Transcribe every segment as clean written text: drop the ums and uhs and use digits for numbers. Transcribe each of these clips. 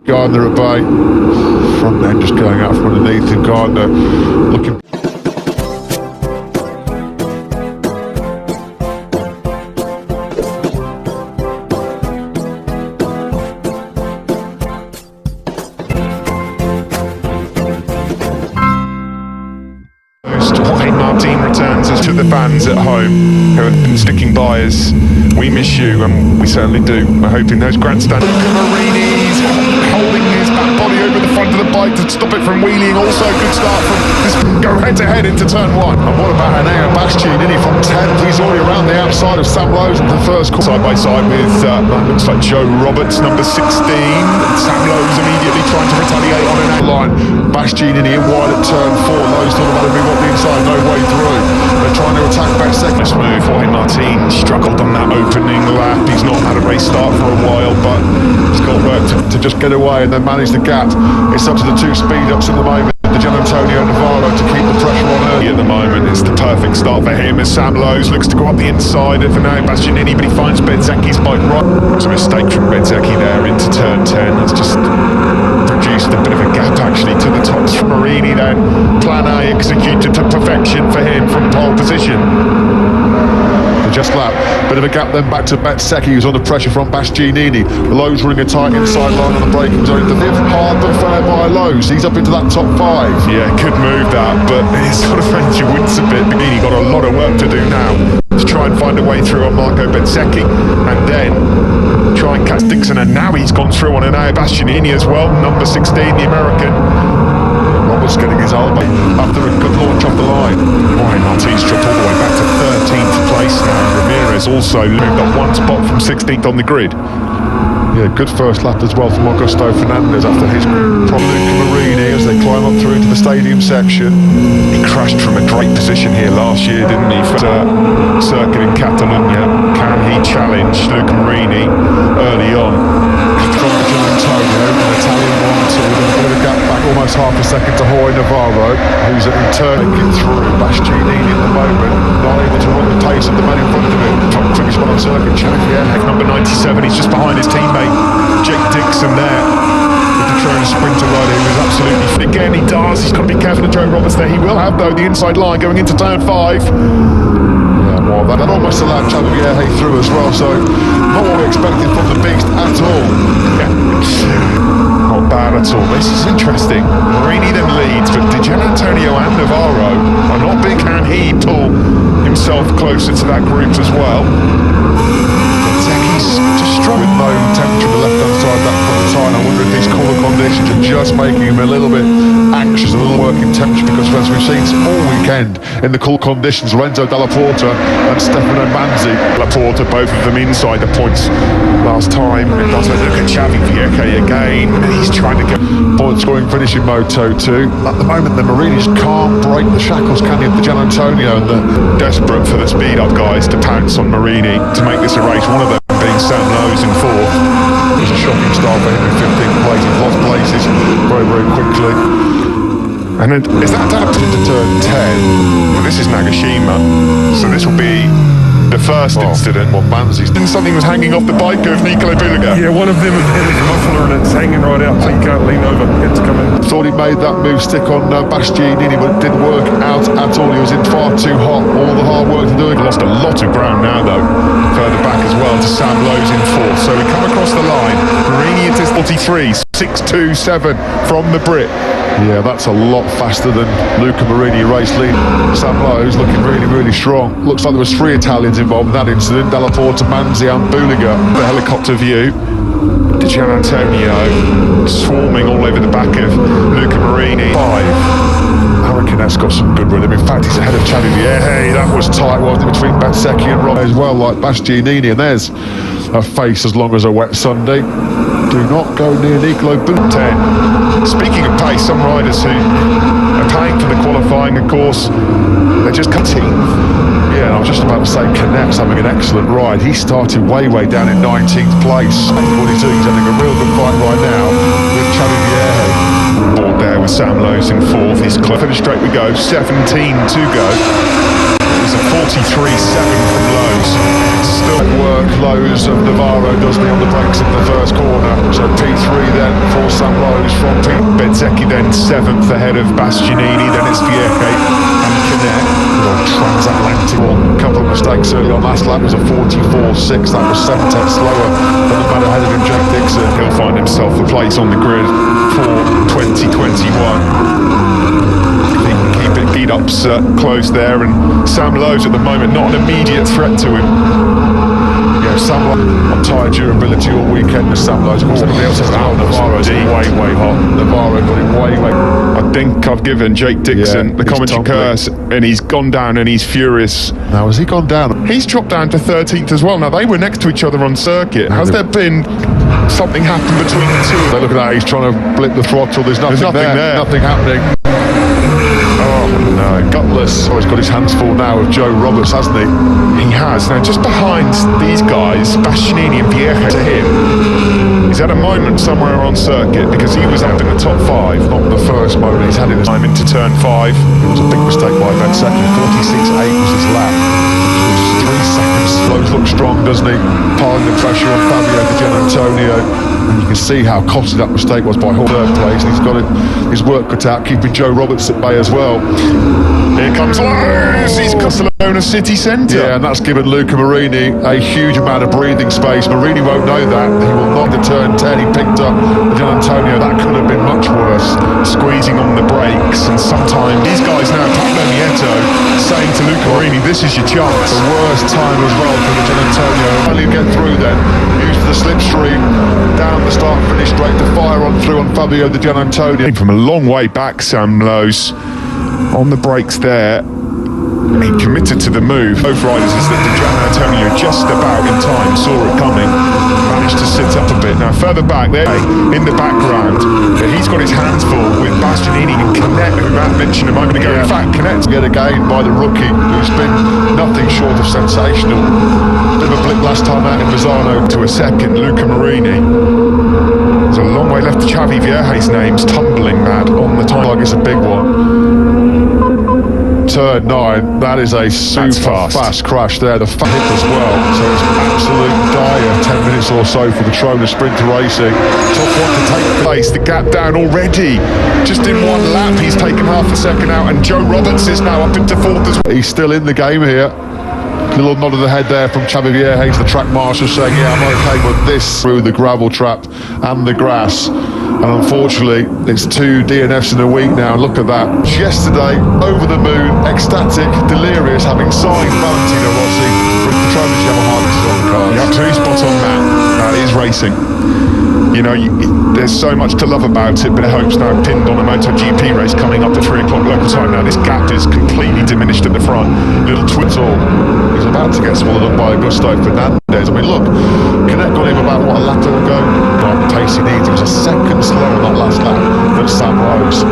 Gardner at bay. Front end just going out from underneath, and Gardner looking. Martin returns us to the fans at home who have been sticking by us. We miss you, and we certainly do. We're hoping those grandstands. Marini's holding his back body over the front of the bike to stop it from wheeling. Also, good start from this. Go head to head into turn one. And what about Aneo Bastianini from 10th? He's already around the outside of Sam Lowe's in the first corner. Side by side with looks like Joe Roberts, number 16. Sam Lowe's immediately trying to retaliate on an line. Bastianini in wide at turn 4. Lowe's thought about it, move up the inside, no way through. They're trying to attack back second. Nice move. Jorge Martin struggled on that opening lap. He's not had a race start for a while, but he's got work to just get away and then manage the gap. It's up to the two speed ups at the moment. The Gian Antonio Navarro to keep the pressure on early. At the moment, it's the perfect start for him as Sam Lowe's looks to go up the inside of Aneo Bastianini, but he finds Bezzecchi's bike right. It's a mistake from Bezzecchi there into turn 10. It's just produced a bit of a gap actually to the tops from Marini then. Plan A executed to perfection for him from pole position. Just lap, bit of a gap then back to Bezzecchi, who's under pressure from Bastianini. Lowe's running a tight inside line on the braking zone. The live hard but fair by Lowe's. He's up into that top 5. Yeah, could move that, but it sort of makes you wince a bit. Bastianini got a lot of work to do now to try and find a way through on Marco Bezzecchi, and then try and catch Dixon, and now he's gone through on Aneo Bastianini as well, number 16, the American. Roberts getting his elbow after a good launch off the line. Jorge Martin's dropped all the way back to 13th place now. Ramirez also moved up one spot from 16th on the grid. Yeah, good first lap as well from Augusto Fernandez after his from Luca Marini as they climb up through to the stadium section. He crashed from a great position here last year, didn't he, for the circuit in Catalunya. Can he challenge Luca Marini early on? From the Gian Antonio, an Italian 1-2, with a bit of a gap back, almost half a second to Jorge Navarro, who's in turn making through Bastianini at the moment, not able to run the pace of the man in front of him. Top quickest one on circuit, Number 97, he's just behind his teammate Jake Dixon there. The Patronus sprinter rider who is absolutely fit. Again, he does. He's got to be careful of Joe Roberts there. He will have, though, the inside line going into turn 5. Well, that almost allowed Chaluvier through as well, so not what we expected from the beast at all. Yeah. Not bad at all. This is interesting. Marini then leads, but Gian Antonio and Navarro are not big. Can he pull himself closer to that group as well? He's just struck with no temperature on the left-hand side of that front tyre. I wonder if these cooler conditions are just making him a little bit anxious, a little working temperature, because as we've seen all weekend in the cool conditions, Lorenzo Dalla Porta and Stefano Manzi. Dalla Porta, both of them inside the points last time. It does look at Xavi Vieque again. He's trying to get point scoring finish in Moto2. At the moment, the Marinis can't break the shackles, can he, of the Gian Antonio, and they're desperate for the speed up guys to pounce on Marini to make this a race. One of them being Sam Lowe's in 4th. It was a shocking start for him in 15th place. He lost places very, very quickly. And then, is that adapted into turn 10? Well, this is Nagashima, so this will be the first incident. Well, Manzi's something was hanging off the bike of Nicola Buliga. Yeah, one of them has hit his muffler and it's hanging right out, so you can't lean over. It's coming. Thought he made that move stick on Bastianini, but it didn't work out at all. He was in far too hot. All the hard work to do it. Lost a lot of ground now, though. Further back as well to Sam Lowe's in 4th. So we come across the line. Marini into 43, 6.27 from the Brit. Yeah, that's a lot faster than Luca Marini race lead. Sam Lowe's looking really, really strong. Looks like there was 3 Italians involved in that incident. Dalla Porta, Manzi and Buliga. The helicopter view. Gian Antonio swarming all over the back of Luca Marini. 5. I reckon that's got some good rhythm. In fact, he's ahead of Chaluvier. Hey, that was tight, wasn't it, between Bezzecchi and Rob as well, like Bastianini. And there's a face as long as a wet Sunday. Do not go near Nicolo Buliga. 10. Speaking of pace, some riders who are paying for the qualifying, of course, they're just cutting. Yeah, and I was just about to say, Canet's having an excellent ride. He started way down in 19th place. 42, he's having a real good fight right now with Chaluvier. Board there with Sam Lowe's in 4th. He's clear. Finish straight we go. 17 to go. is a 43.7 from Lowe's. Still Work Lowe's of Navarro does me on the brakes in the first corner. So P3 then for Sam Lowe's from Bezzecchi then 7th ahead of Bastianini, then it's Vieche and Canet. transatlantic. A couple of mistakes early on. Last lap was a 44.6. That was 7 tenths slower than the man ahead of him, Jake Dixon. He'll find himself a place on the grid for 2021. He can keep it beat up close there, and Sam Lowe's at the moment not an immediate threat to him. Yeah, Sam on tyre durability all weekend with Sam Lowe's. Everybody else has out. Navarro's way hot. Navarro got him way. I think I've given Jake Dixon the commentary curse, and he's gone down and he's furious. Now, has he gone down? He's dropped down to 13th as well. Now, they were next to each other on circuit. Has there been something happen between the two? Look at that, he's trying to blip the throttle. There's nothing there. Nothing happening. Oh no, gutless. Oh, he's got his hands full now with Joe Roberts, hasn't he? He has. Now, just behind these guys, Bastianini and Vieche to him, he's had a moment somewhere on circuit because he was out in the top 5. Not the first moment he's had in his time into turn 5. It was a big mistake by Bezzecchi. 46.8 was his lap. 3 seconds. Lowe's looks strong, doesn't he? Piling the pressure on Fabio Di Gianantonio. And you can see how costly that mistake was by third place. And he's got his work cut out, keeping Joe Roberts at bay as well. Here comes Lowe's. He's Barcelona city centre. Yeah, and that's given Luca Marini a huge amount of breathing space. Marini won't know that. He will not to turn 10. He picked up Gianantonio. That could have been much worse. Squeezing on the brakes, and sometimes these guys now, Pablo Nieto, saying to Luca Marini, this is your chance. The worst time as well for Gianantonio. Finally get through then. Use the slipstream down the start-finish straight to fire on through on Fabio Di Gianantonio. From a long way back, Sam Lowe's on the brakes there. He committed to the move. Both riders is that Di Gianantonio just about in time saw it coming, managed to sit up a bit. Now further back there in the background, he's got his hands full with Bastianini and Canet, who Matt mentioned a moment ago. In fact, Canet yet again by the rookie, who's been nothing short of sensational. Bit of a blip last time out in Misano. To a second, Luca Marini. There's a long way left to Xavi Vierge's name's tumbling mad on the time. Like it's a big one. Turn 9, that is a super fast crash there. The hit as well, so it's absolute dire 10 minutes or so for the Trona Sprinter Racing. Tough one to take place. The gap down already. Just in one lap, he's taken half a second out, and Joe Roberts is now up into 4th as well. He's still in the game here. Little nod of the head there from Xavi Vierge, the track marshal, saying, yeah, I'm okay, but this through the gravel trap and the grass. And unfortunately, it's 2 DNFs in a week now. Look at that. Yesterday, over the moon, ecstatic, delirious, having signed Valentino Rossi with the Trona Yamaha on the cars. You're absolutely spot on, Matt. That is racing. You know, there's so much to love about it, but hope's now pinned on a MotoGP race coming up at 3 o'clock local time now. This gap is completely diminished at the front. Little twits all. He's about to get swallowed up by Augusto Fernandez. I mean, look, Canet got him about, what, a lap ago? Like the pace he needs. He was a second slower that last lap than Sam Lowe's.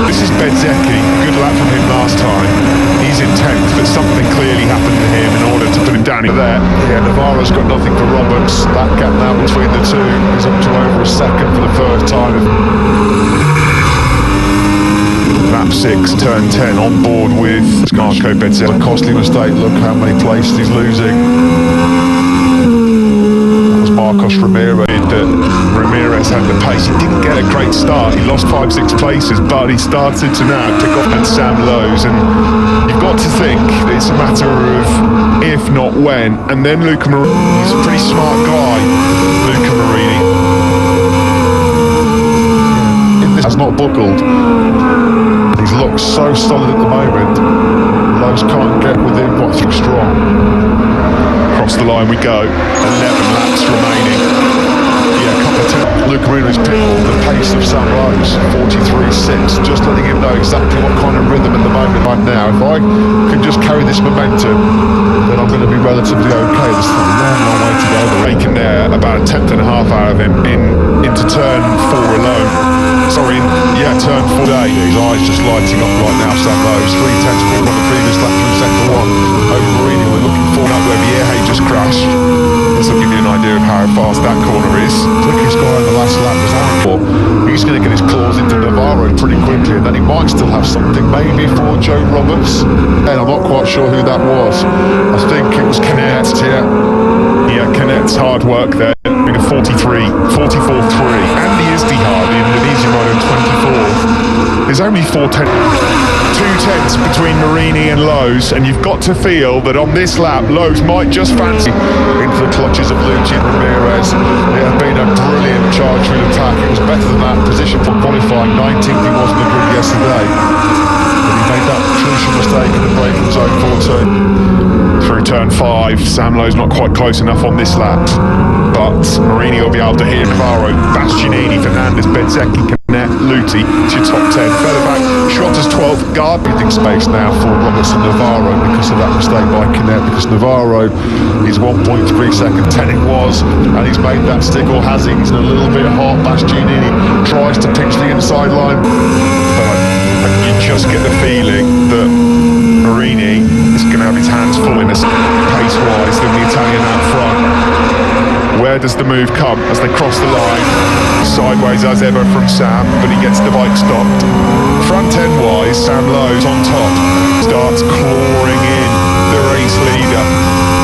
This is Bezzecchi. Good lap from him last time. He's in 10th, but something clearly happened to him in order to put him down there. Yeah, Navarro's got nothing for Roberts. That gap now between the two is up to over a second for the first time. Lap 6, turn 10, on board with Marco Bezzecchi. A costly mistake. Look how many places he's losing. That was Marcos Ramirez. Ramirez had the pace. He didn't get a great start. He lost 5-6 places, but he started to now pick up at Sam Lowe's. And you've got to think that it's a matter of if, not when. And then Luca Marini. He's a pretty smart guy, Luca Marini. Has not buckled. He's looked so solid at the moment. Lowe's can't get within what's strong. Across the line we go. 11 laps remaining. Luca Marini's picked the pace of Sam Lowe's, 43.6, just letting him know exactly what kind of rhythm at the moment right now. If I can just carry this momentum, then I'm going to be relatively okay. There's a long way to go. Raking there, about a 10th and a half out of him into turn 4 alone. Sorry, turn 4 day. His eyes just lighting up right now, Sam Lowe's. 3 tenths on the previous lap through sector 1. Over Marini, we're looking forward up where Vierge just crashed. This will give you an idea of how fast that corner is. Quickest guy on the last lap was Aaron. He's going to get his claws into Navarro. Navarro pretty quickly, and then he might still have something, maybe for Joe Roberts. And I'm not quite sure who that was. I think it was Canet, yeah. Yeah, Canet's hard work there. Doing a 44.3. Andy Istihard, the Indonesian rider, 24. There's only 2/10 between Marini and Lowe's, and you've got to feel that on this lap, Lowe's might just fancy into the clutches of Luigi and Ramirez. It had been a brilliant charge through the pack. It was better than that position for qualifying. 19th he was in the grid yesterday. But he made that crucial mistake in the braking zone 4-2. through turn 5. Sam Lowe's not quite close enough on this lap, but Marini will be able to hit Navarro, Bastianini, Fernandez, Bezzecchi, Canet, Luti to your top 10. Further back, Schotter's 12th, guard. Breathing space now for Roberts and Navarro because of that mistake by Canet, because Navarro is 1.3 seconds 10 it was, and he's made that stick, or has he? He's a little bit hot. Bastianini tries to pinch the inside line. And you just get the feeling that Marini is going to have his hands full in this pace-wise than the Italian out front. Where does the move come as they cross the line? Sideways as ever from Sam, but he gets the bike stopped. Front end-wise, Sam Lowe's on top. Starts clawing in the race leader.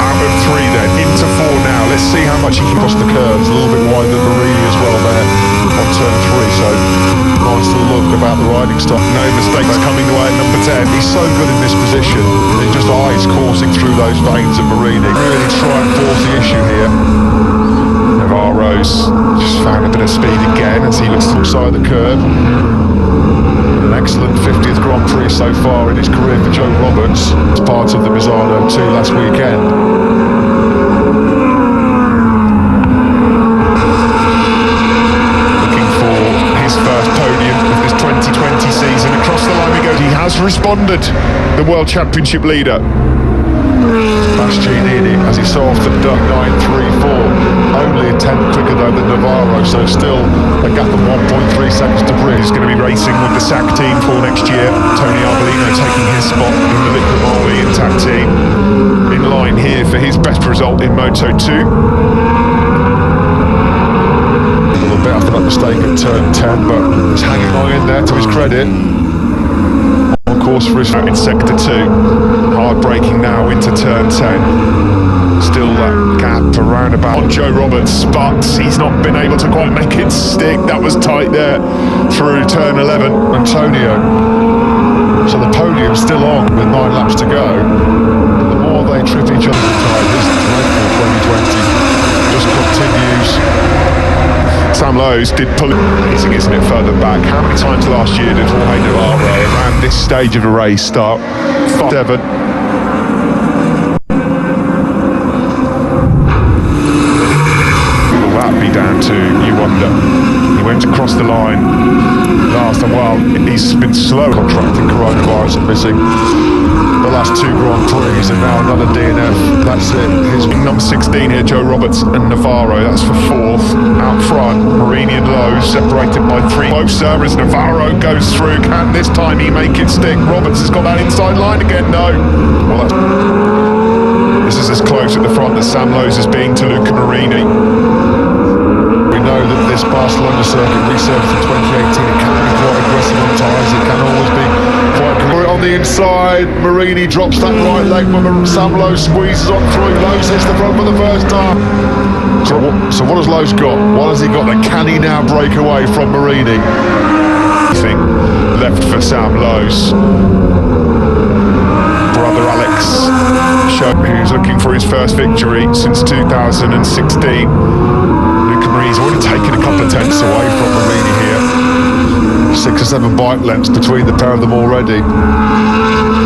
Out of 3 then, into 4 now. Let's see how much he can Across the curves, a little bit wider than Marini as well there on turn 3, so nice to look about the riding style. No mistakes coming away at number 10. He's so good in this position. He just eyes coursing through those veins of Marini. Really try and force the issue here. Navarro's just found a bit of speed again as he looks to the Side of the curve. An excellent 50th Grand Prix so far in his career for Joe Roberts. It's part of the Misano 2 last weekend. Has responded, the World Championship leader. Bastianini, as he so often done, 9.34. Only a tenth quicker though than Navarro, so still a gap of 1.3 seconds to bridge. He's going to be racing with the SAC team for next year. Tony Arbolino taking his spot in the Liquid Moli and TAC team. In line here for his best result in Moto2. A little bit after that mistake at turn 10, but he's hanging on in there to his credit. On course for his out in sector 2, hard braking now into turn 10. Still that gap around about on Joe Roberts, but he's not been able to quite make it stick. That was tight there through turn 11. Antonio. So the podium's still on with 9 laps to go. The more they trip each other aside, this dreadful 2020 just continues. Sam Lowe's did pull it, amazing, isn't it, further back? How many times last year did Jorge Navarro around this stage of a race start? 7. Will that be down to, you wonder? He went across the line last, and while he's been slow Contracting coronavirus and missing the last 2 Grand Prix, and now another DNF. That's it. His number 16 here, Joe Roberts and Navarro. That's for 4th. Out front, Marini and Lowe separated by 3. Closer as Navarro goes through. Can this time he make it stick? Roberts has got that inside line again. No. Well, this is as close at the front as Sam Lowe's is being to Luca Marini. We know that this Barcelona circuit resurfaced in 2018. It can be quite aggressive on tyres. It can always be quite on the inside. Marini drops that right leg when Sam Lowe squeezes on through. Lowe hits the front for the first time. So what has Lowe's got? What has he got? And can he now break away from Marini? Thing left for Sam Lowe's brother Alex, who's looking for his first victory since 2016. Luca Marini's already taken a couple of tenths away from Marini here. 6 or 7 bike lengths between the pair of them already.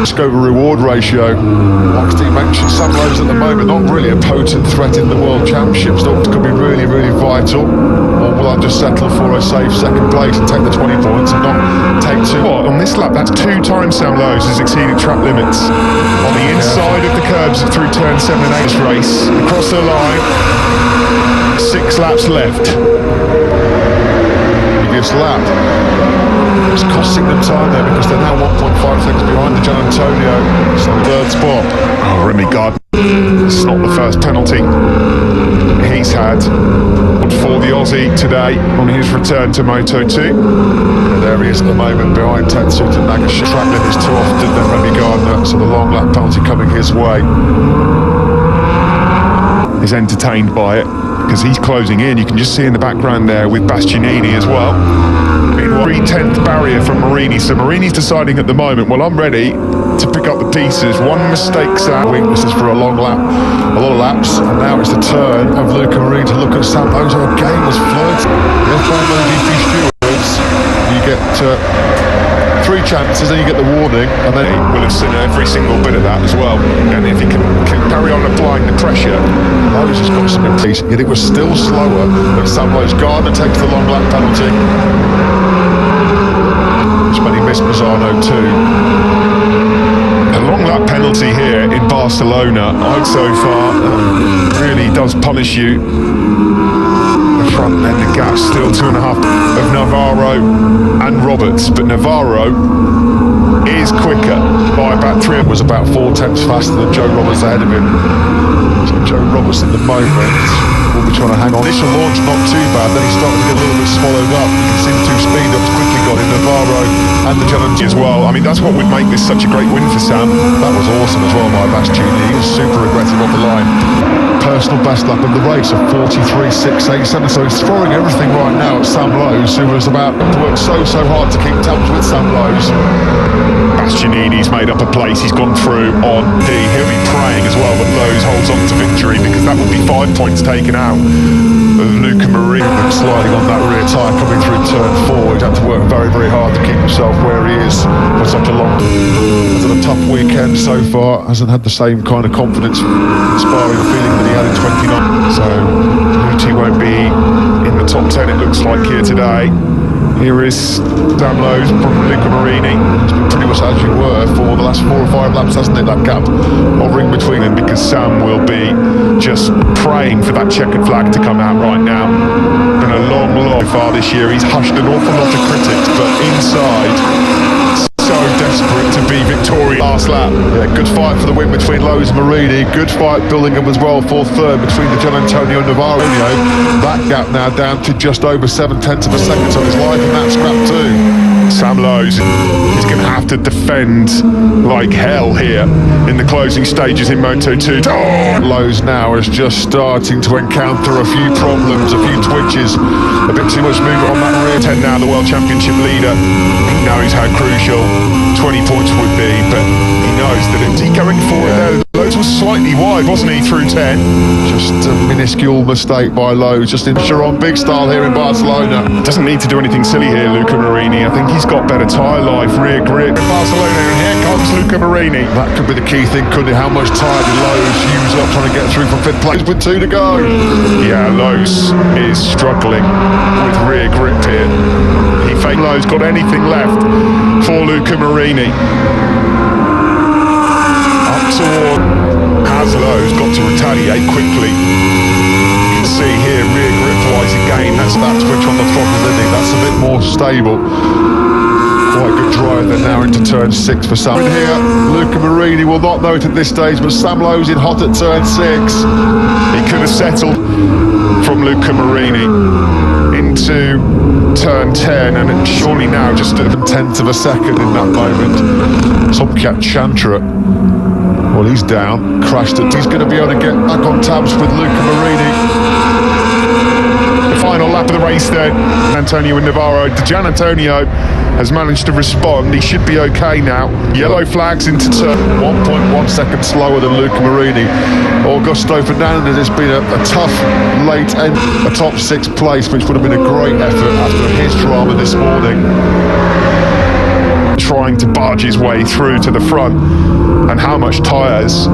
Scope reward ratio. Like Steve mentioned, Sam Lowe's at the moment not really a potent threat in the World Championships. That could be really, really vital. Or will I just settle for a safe second place and take the 20 points and not take 2? What, on this lap, that's 2 times Sam Lowe's has exceeded track limits. On the inside of the curbs through turn 7 and 8 race. Across the line. 6 laps left. Previous lap. It's costing them time there because they're now 1.5 seconds behind the Gian Antonio. So third spot. Oh, Remy Gardner. It's not the first penalty he's had for the Aussie today on his return to Moto2. And there he is at the moment behind Tetsu and Nagashi. Track limits too often than Remy Gardner, so the long lap penalty coming his way. Is entertained by it because he's closing in. You can just see in the background there with Bastianini as well. Meanwhile, 3/10 barrier from Marini. So Marini's deciding at the moment, well, I'm ready to pick up the pieces. One mistake's out. Weaknesses for a long lap, a lot of laps, and now it's the turn of Luca Marini to look at Sam Lowe. Again was flirting. If I'm GP stewards, you get 3 chances, then you get the warning, and then he will have seen every single bit of that as well. And if he can carry on applying the pressure, Lowe's has got some impeach, yet it was still slower than Sam Lowe's. Gardner takes the long lap penalty. Which meant he missed Mazzano too. A long lap penalty here in Barcelona, so far, really does punish you. The front end of Gassss still 2.5 of Navarro and Roberts, but Navarro is quicker by about 3. Was about 4 tenths faster than Joe Roberts ahead of him. So Joe Roberts in the moment will be trying to hang on. Initial launch not too bad, then he started to get a little bit swallowed up. You can see the 2 speed ups quickly got in Navarro and the challenge as well. I mean, that's what would make this such a great win for Sam. That was awesome as well by Bastianini. He was super aggressive off the line. Personal best lap of the race of 43.687. So he's throwing everything right now at Sam Lowe's, who was about to work so hard to keep tabs with Sam Lowe's. Bastianini's made up a place. He's gone through on D. He'll be praying as well that Lowe's holds on to victory, because that would be 5 points taken out of Luca Marini. Sliding on that rear tyre coming through turn 4. He'd have to work very hard to keep himself where he is for such a long. Has had a tough weekend so far. Hasn't had the same kind of confidence, inspiring feeling that he had in 29. So Luti won't be in the top 10, it looks like, here today. Here is Sam Lowe's from Luca Marini. It's been pretty much as you were for the last 4 or 5 laps, hasn't it, that gap hovering between them, because Sam will be just praying for that checkered flag to come out right now. Been a long far this year. He's hushed an awful lot of critics, but inside, so desperate to be victorious last lap. Yeah, good fight for the win between Lowe's and Marini. Good fight building up as well for third between the Gian Antonio and Navarro. That gap now down to just over 7 tenths of a second, so his life in that scrap too. Sam Lowe's is going to have to defend like hell here in the closing stages in Moto2. Oh! Lowe's now is just starting to encounter a few problems, a few twitches, a bit too much movement on that rear. 10 now, the World Championship leader. He knows how crucial 20 points would be, but he knows that it's going forward there. Lowe's was slightly wide, wasn't he, through 10? Just a minuscule mistake by Lowe's, just in Chiron big style here in Barcelona. Doesn't need to do anything silly here, Luca Marini. I think he's got better tyre life, rear grip in Barcelona, and here comes Luca Marini. That could be the key thing, couldn't it? How much tyre did Lowe's use up trying to get through from 5th place with 2 to go? Yeah, Lowe's is struggling with rear grip here. He faked. Lowe's got anything left for Luca Marini. Up toward Lowe's got to retaliate quickly. You can see here rear grip wise again. That's that switch on the throttle, isn't it? That's a bit more stable. Quite good drive. They're now into turn 6 for Sam. And here, Luca Marini will not know it at this stage, but Sam Lowe's in hot at turn 6. He could have settled from Luca Marini into turn 10, and surely now just a 10th of a second in that moment. Tomcat Chantra, well, he's down, crashed it. He's going to be able to get back on tabs with Luca Marini. The final lap of the race then, Antonio and Navarro. Gian Antonio has managed to respond. He should be okay now. Yellow flags into turn 1.1 seconds slower than Luca Marini. Augusto Fernandez has been a tough late end, a top 6 place, which would have been a great effort after his drama this morning. Trying to barge his way through to the front, and how much tyres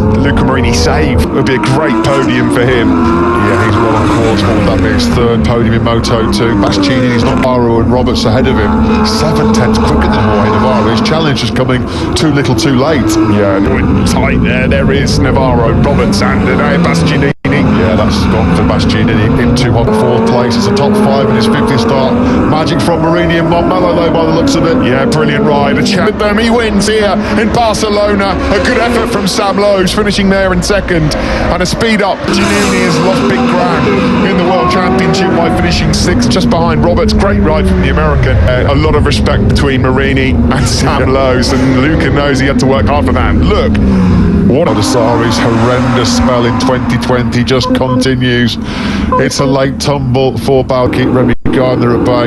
Luca Marini saved. It would be a great podium for him. Yeah, he's well on course. What would that be? His 3rd podium in Moto2. Bastianini's not Navarro and Roberts ahead of him. 7 tenths quicker than Jorge Navarro. His challenge is coming too little too late. Yeah, tight there. There is Navarro, Roberts and Bastianini. Yeah, Yeah, that's gone for Bastianini into hot fourth place. It's a top 5 in his 50th start. Magic from Marini and Montmello though by the looks of it. Yeah, brilliant ride. A chat with them. He wins here in Barcelona. A good effort from Sam Lowe's, finishing there in second. And a speed up. Giannini has lost big ground in the World Championship by finishing 6th, just behind Roberts. Great ride from the American. A lot of respect between Marini and Sam Lowe's, and Luca knows he had to work hard for that. Look, what a Sari's horrendous spell in 2020 just continues. It's a late tumble for Balkeep, Remy Gardner at bay.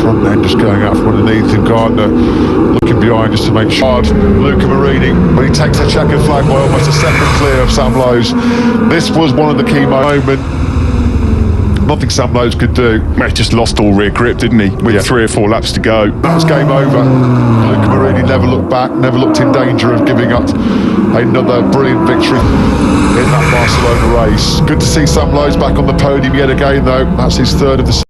Front end just going out from underneath him. Gardner looking behind just to make sure. Luca Marini, when he takes a checkered flag by almost a second clear of Sam Lowe's. This was one of the key moments. Nothing Sam Lowe's could do. He just lost all rear grip, didn't he? With 3 or 4 laps to go. That was game over. Luca Marini never looked back, never looked in danger of giving up another brilliant victory in that Barcelona race. Good to see Sam Lowe's back on the podium yet again though. That's his 3rd of the season.